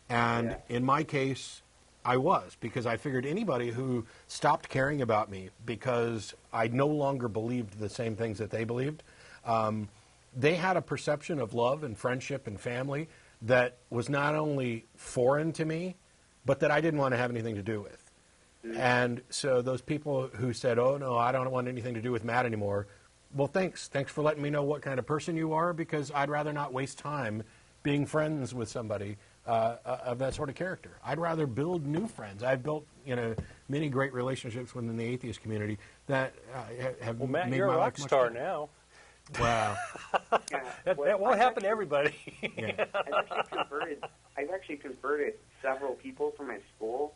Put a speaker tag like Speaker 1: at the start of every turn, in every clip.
Speaker 1: And in my case, I was, because I figured anybody who stopped caring about me because I no longer believed the same things that they believed, they had a perception of love and friendship and family that was not only foreign to me, but that I didn't want to have anything to do with. And so those people who said, oh, no, I don't want anything to do with Matt anymore, well, thanks. Thanks for letting me know what kind of person you are, because I'd rather not waste time being friends with somebody of that sort of character. I'd rather build new friends. I've built, many great relationships within the atheist community that have
Speaker 2: Matt,
Speaker 1: made
Speaker 2: you're
Speaker 1: my
Speaker 2: a rock
Speaker 1: life much
Speaker 2: star
Speaker 1: better.
Speaker 2: now.
Speaker 1: Wow.
Speaker 2: That won't happen to everybody.
Speaker 1: Yeah.
Speaker 3: I've actually converted several people from my school,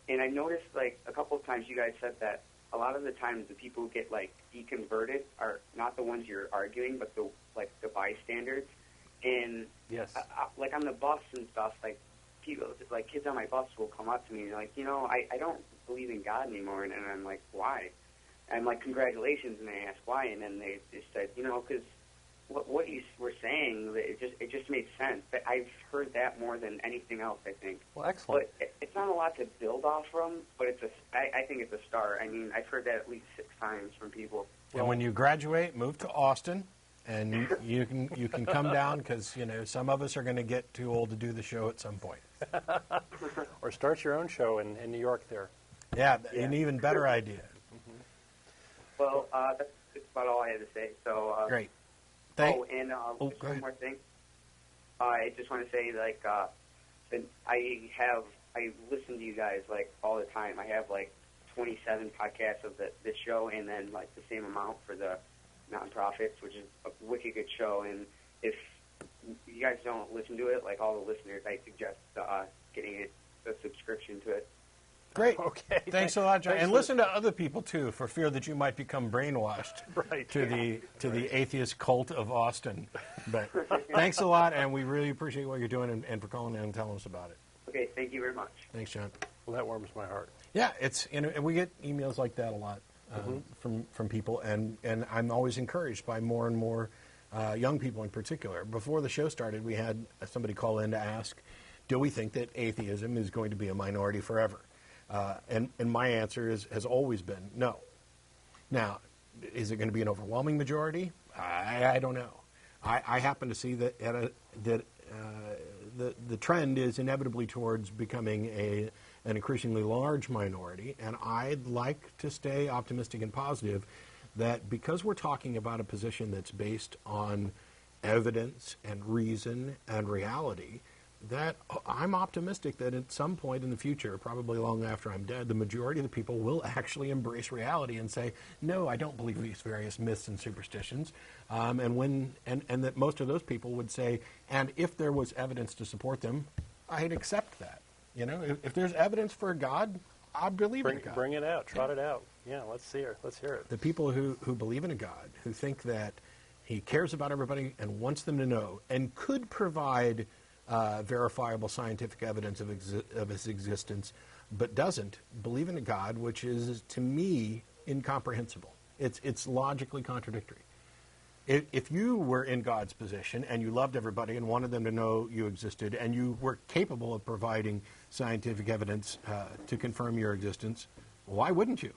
Speaker 3: and I noticed like a couple of times you guys said that a lot of the times the people who get like deconverted are not the ones you're arguing, but the bystanders. And
Speaker 2: yes,
Speaker 3: like on the bus and stuff, like people, like kids on my bus will come up to me and like, I don't believe in God anymore, and I'm like, why? I'm like, congratulations, and they ask why, and then they said, because what you were saying, it just made sense. But I've heard that more than anything else, I think.
Speaker 2: Well, excellent.
Speaker 3: But it's not a lot to build off from, but I think it's a start. I mean, I've heard that at least 6 times from people.
Speaker 1: And when you graduate, move to Austin, and you can come down, because some of us are going to get too old to do the show at some point.
Speaker 2: Or start your own show in New York there.
Speaker 1: Yeah, an even better idea.
Speaker 3: Well, that's about all I had to say. So
Speaker 1: great.
Speaker 3: Just one more thing. I just want to say, like, I listen to you guys like all the time. I have like 27 podcasts of this show, and then like the same amount for the nonprofits, which is a wicked good show. And if you guys don't listen to it, like all the listeners, I suggest getting a subscription to it.
Speaker 1: Great.
Speaker 2: Okay.
Speaker 1: Thanks a lot, John. And listen to other people too, for fear that you might become brainwashed to the atheist cult of Austin. But thanks a lot, and we really appreciate what you're doing and for calling in and telling us about it.
Speaker 3: Okay. Thank you very much.
Speaker 1: Thanks, John.
Speaker 2: Well, that warms my heart.
Speaker 1: Yeah, and we get emails like that a lot from people, and I'm always encouraged by more and more young people in particular. Before the show started, we had somebody call in to ask, do we think that atheism is going to be a minority forever? And my answer has always been no. Now, is it going to be an overwhelming majority? I don't know. I happen to see that the trend is inevitably towards becoming an increasingly large minority, and I'd like to stay optimistic and positive that because we're talking about a position that's based on evidence and reason and reality, that I'm optimistic that at some point in the future, probably long after I'm dead, the majority of the people will actually embrace reality and say, no, I don't believe these various myths and superstitions, and that most of those people would say, and if there was evidence to support them, I'd accept that. If there's evidence for God, I believe in God.
Speaker 2: Bring it out, trot it out. Yeah, let's hear it.
Speaker 1: The people who believe in a God, who think that he cares about everybody and wants them to know, and could provide verifiable scientific evidence of his existence, but doesn't believe in a God, which is, to me, incomprehensible. It's logically contradictory. If you were in God's position and you loved everybody and wanted them to know you existed, and you were capable of providing scientific evidence to confirm your existence, why wouldn't you?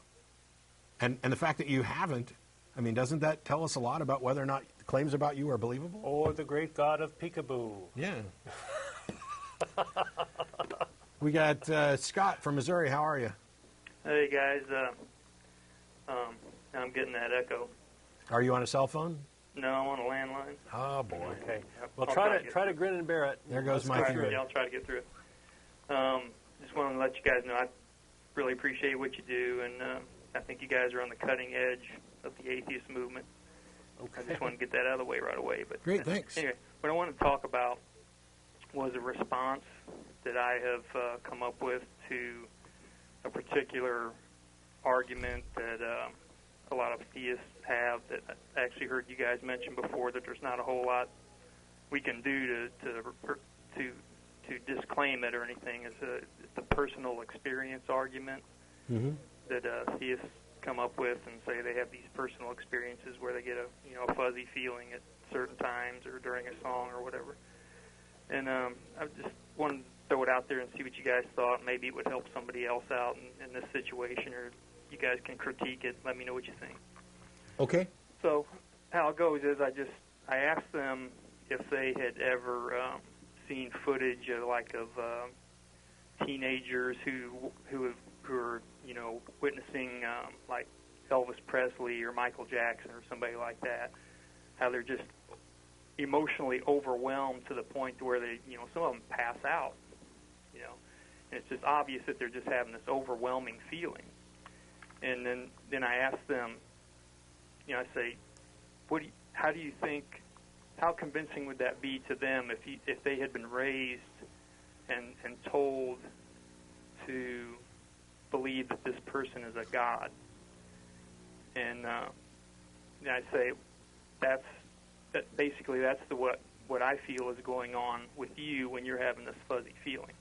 Speaker 1: And the fact that you haven't, I mean, doesn't that tell us a lot about whether or not claims about you are believable?
Speaker 2: Or the great God of Peekaboo.
Speaker 1: Yeah. We got Scott from Missouri. How are you?
Speaker 4: Hey, guys. I'm getting that echo.
Speaker 1: Are you on a cell phone?
Speaker 4: No, I'm on a landline.
Speaker 1: Oh, boy.
Speaker 2: Okay. Well, try to grin and bear it.
Speaker 1: There goes my finger.
Speaker 4: Yeah, I'll try to get through it. Just wanted to let you guys know I really appreciate what you do, and I think you guys are on the cutting edge of the atheist movement. Okay. I just want to get that out of the way right away. But
Speaker 1: great, thanks.
Speaker 4: Anyway, what I wanted to talk about was a response that I have come up with to a particular argument that a lot of theists have, that I actually heard you guys mention before, that there's not a whole lot we can do to disclaim it or anything. It's the personal experience argument that theists come up with and say they have these personal experiences where they get a fuzzy feeling at certain times or during a song or whatever. And I just wanted to throw it out there and see what you guys thought. Maybe it would help somebody else out in this situation, or you guys can critique it. Let me know what you think.
Speaker 1: Okay.
Speaker 4: So how it goes is I asked them if they had ever seen footage of teenagers who are witnessing like Elvis Presley or Michael Jackson or somebody like that, how they're just emotionally overwhelmed to the point where they, some of them pass out, and it's just obvious that they're just having this overwhelming feeling. And then I ask them, I say, how do you think, how convincing would that be to them if they had been raised and told to believe that this person is a god? And I say basically that's what I feel is going on with you when you're having this fuzzy feeling.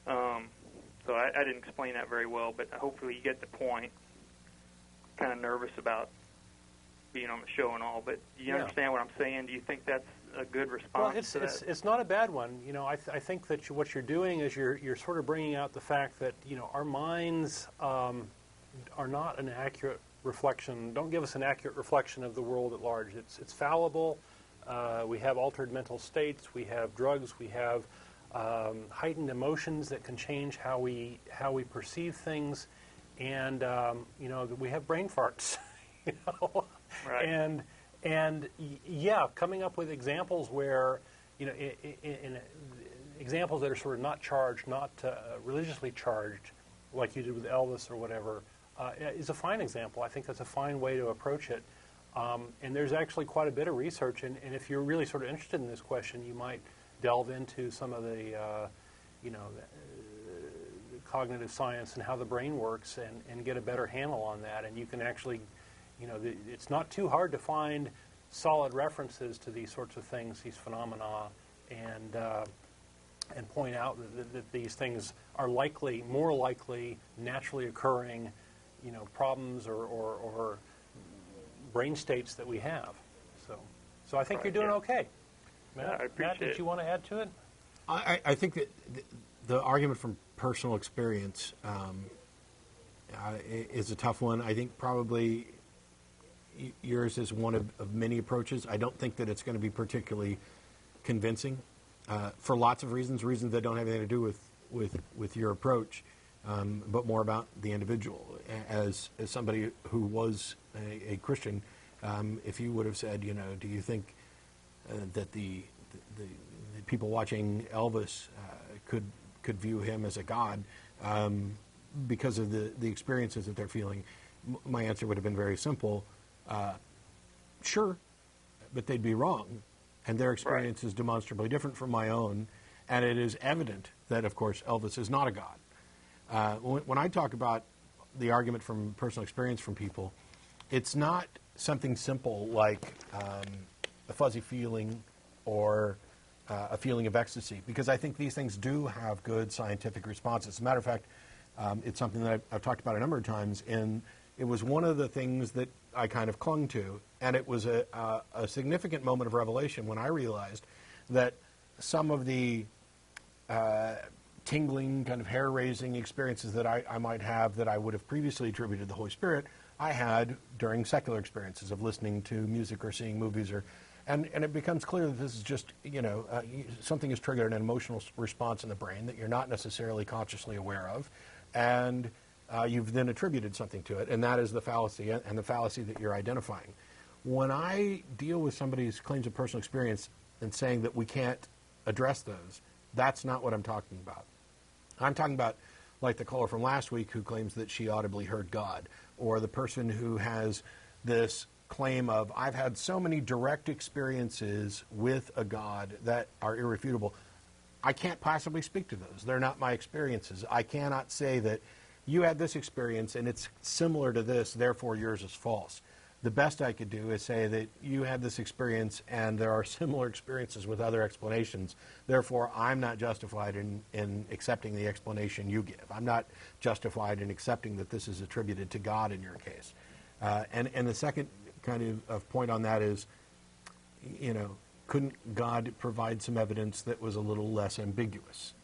Speaker 4: So I didn't explain that very well, but hopefully you get the point. Kind of nervous about being on the show and all, but do you understand what I'm saying? Do you think that's a good response to that?
Speaker 2: It's not a bad one. I think that what you're doing is you're sort of bringing out the fact that our minds are not an accurate reflection. Don't give us an accurate reflection of the world at large. It's fallible. We have altered mental states. We have drugs. We have heightened emotions that can change how we perceive things, and we have brain farts.
Speaker 4: Right.
Speaker 2: And coming up with examples where in examples that are sort of not charged, not religiously charged, like you did with Elvis or whatever, is a fine example. I think that's a fine way to approach it. And there's actually quite a bit of research, and if you're really sort of interested in this question, you might delve into some of the cognitive science and how the brain works and get a better handle on that. And you can actually, it's not too hard to find solid references to these sorts of things, these phenomena, and point out that these things are more likely, naturally occurring, problems or brain states that we have. So I think you're doing okay. Matt, did you want to add to it?
Speaker 1: I think that the argument from personal experience is a tough one. I think probably yours is one of many approaches. I don't think that it's going to be particularly convincing for lots of reasons that don't have anything to do with your approach, but more about the individual. As somebody who was a Christian, if you would have said, do you think that the people watching Elvis could view him as a god because of the experiences that they're feeling, my answer would have been very simple. Sure, but they'd be wrong, and their experience is demonstrably different from my own, and it is evident that, of course, Elvis is not a god. When I talk about the argument from personal experience from people, it's not something simple like a fuzzy feeling or a feeling of ecstasy, because I think these things do have good scientific responses. As a matter of fact, it's something that I've talked about a number of times, and it was one of the things that I kind of clung to, and it was a significant moment of revelation when I realized that some of the tingling, kind of hair-raising experiences that I might have that I would have previously attributed to the Holy Spirit, I had during secular experiences of listening to music or seeing movies, and it becomes clear that this is just, something has triggered an emotional response in the brain that you're not necessarily consciously aware of, and you've then attributed something to it, and that is the fallacy, and the fallacy that you're identifying. When I deal with somebody's claims of personal experience and saying that we can't address those, that's not what I'm talking about. I'm talking about, like the caller from last week who claims that she audibly heard God, or the person who has this claim of, I've had so many direct experiences with a God that are irrefutable. I can't possibly speak to those. They're not my experiences. I cannot say that you had this experience and it's similar to this, therefore yours is false. The best I could do is say that you had this experience and there are similar experiences with other explanations. Therefore, I'm not justified in accepting the explanation you give. I'm not justified in accepting that this is attributed to God in your case. And the second kind of point on that is, couldn't God provide some evidence that was a little less ambiguous?